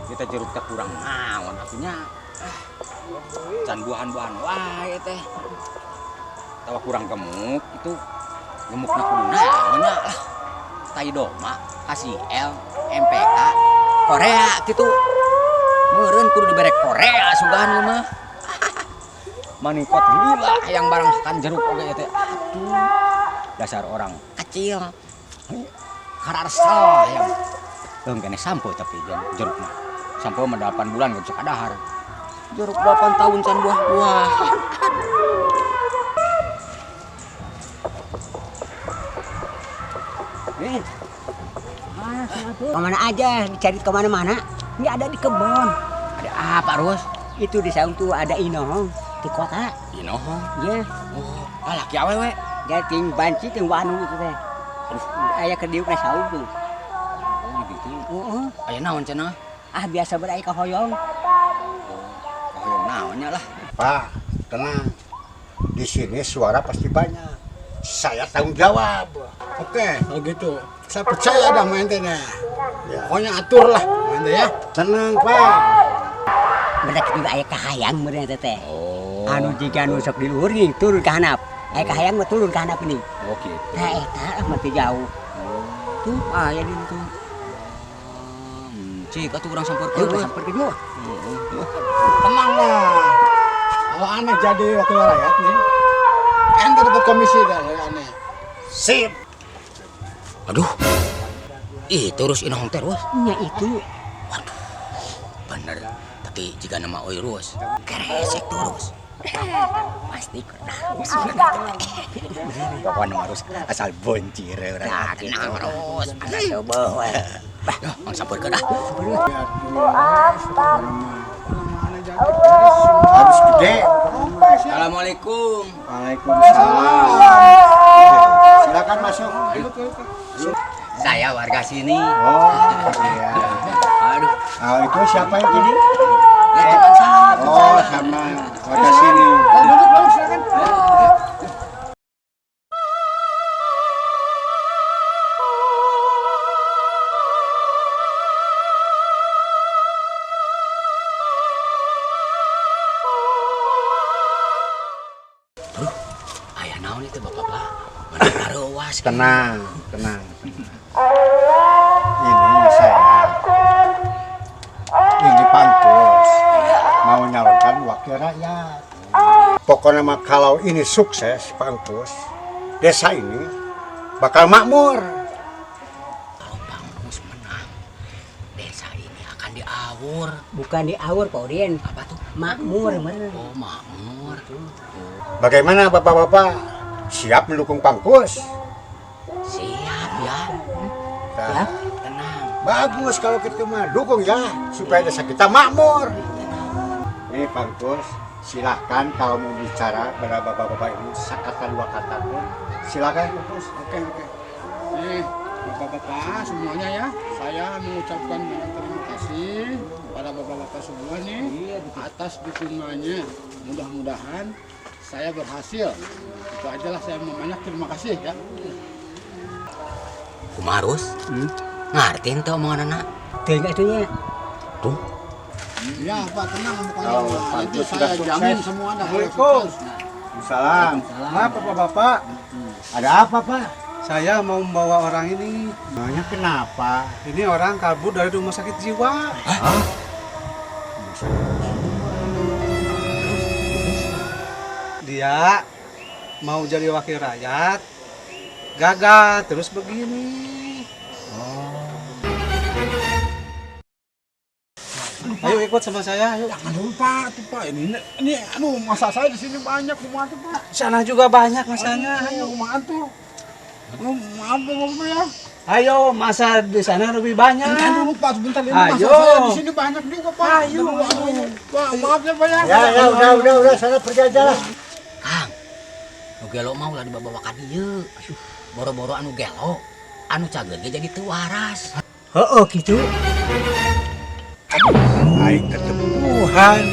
Kita jeruk teh kurang naon atunya. Can buahan-buahan wae teh. Tawa kurang gemuk itu gemukna kudu naon nya lah. Tai doma, KCL, MPK, Korea gitu. Meureun kudu diberek Korea sugahan ieu mah. Maningkot lila yang barang kan jeruk oge teh. Aduh. Dasar orang kecil. Kararsa yang Leung kene sampo tapi jeruk mah. Sampo mah 8 bulan gak bisa kadahar. Jeruk 8 tahun can buah-buahan. Kemana aja, dicari kemana-mana. Ini ada di kebun. Ada apa, Rus? Itu di saung tuh ada inohong di kota. Inohong. Iya. Oh, laki awewe. Dia ting banci ting wanu itu teh. Aduh, aya ke diuk na saung tuh. Oh, gitu. Heeh. Aya naon cenah? Ah biasa berai ka hoyong. Hoyong naonnya lah. Pak, tenang. Di sini suara pasti banyak. Saya tanggung jawab. Oke, kalau gitu. Saya percaya dah main teh. Ya. Pokoknya atur lah main teh ya. Tenang, Pak. Bedak juga aya kahayang meureun teh. Oh. Anu jika nu sok di luhur nih turun ke handap. Aya kahayang mah turun ke handap nih. Oh, gitu. Tah eta mah teu jauh. Tuh aya di ditu. Cik, atuh urang sampeurkeun. Ayo sampeurkeun yuk. Tenang lah. Kalau aneh jadi wakil rakyat nih, ente dapat komisi dah dari aneh. Sip. Aduh. Ih, terus inohong terus. Nya itu Waduh. Bener. Tapi jika nama oi Rus, keresek terus. pasti kena. Pokoknya harus asal boncir urang. Nah, Tenang terus. Ada coba we. Bah, mang sampeurkeun dah. Harus gede. Assalamualaikum. Waalaikumsalam. Silakan masuk. Saya warga sini. Oh, iya. Aduh. Ah, itu siapa yang tadi? Ya teman saya. Oh, sama warga sini. Ayah naon itu bapak-bapak. Bener rawas. Tenang, tenang. Ini saya. Ini Pangkus. Mau nyalonkan wakil rakyat. Pokoknya mah kalau ini sukses, Pangkus, desa ini bakal makmur. Kalau Pangkus menang, desa ini akan diawur. Bukan di awur Pak Udin. Apa tuh? Makmur bener. Oh, makmur. Bagaimana Bapak-bapak? Siap mendukung Pangkus? Siap ya. Nah, Tenang. bagus kalau gitu mah dukung ya supaya desa kita makmur. Nih Pangkus, silahkan kalau mau bicara pada bapak-bapak ini sakata dua kata pun silahkan Pangkus. Oke. Nih, bapak-bapak semuanya ya. Saya mengucapkan terima kasih kepada bapak-bapak semua nih atas dukungannya. Mudah-mudahan saya berhasil. Itu aja lah, saya mau banyak terima kasih ya. Kumarus. Ngerti ente omongan anak. Teu itu nya. Tuh. Ya Pak, tenang pokoknya. Kalau Itu Pangkus saya sudah jamin sukses. semua dah. Assalamualaikum. Salam. Maaf bapak-bapak. Ada apa Pak? Saya mau membawa orang ini. Namanya kenapa? Ini orang kabur dari rumah sakit jiwa. Dia mau jadi wakil rakyat, gagal terus begini. Ayo ikut sama saya, ayo. Jangan lupa tuh Pak, ini aduh masa saya di sini banyak kumaha tuh Pak. Sana juga banyak masanya. Ayo kumaha tuh. Maaf Bapak ya. Ayo, masa di sana lebih banyak. Bentar dulu Pak, sebentar ini masa Ayo. saya di sini banyak juga Pak. Ayo. Aduh, Pak, maaf ya Pak ya. Ya udah sana pergi aja lah. Kang. Nu gelo mau lah dibawa ka dieu. Boro-boro anu gelo, anu cager ge jadi teu waras. Heeh gitu. Aing ketemuhan.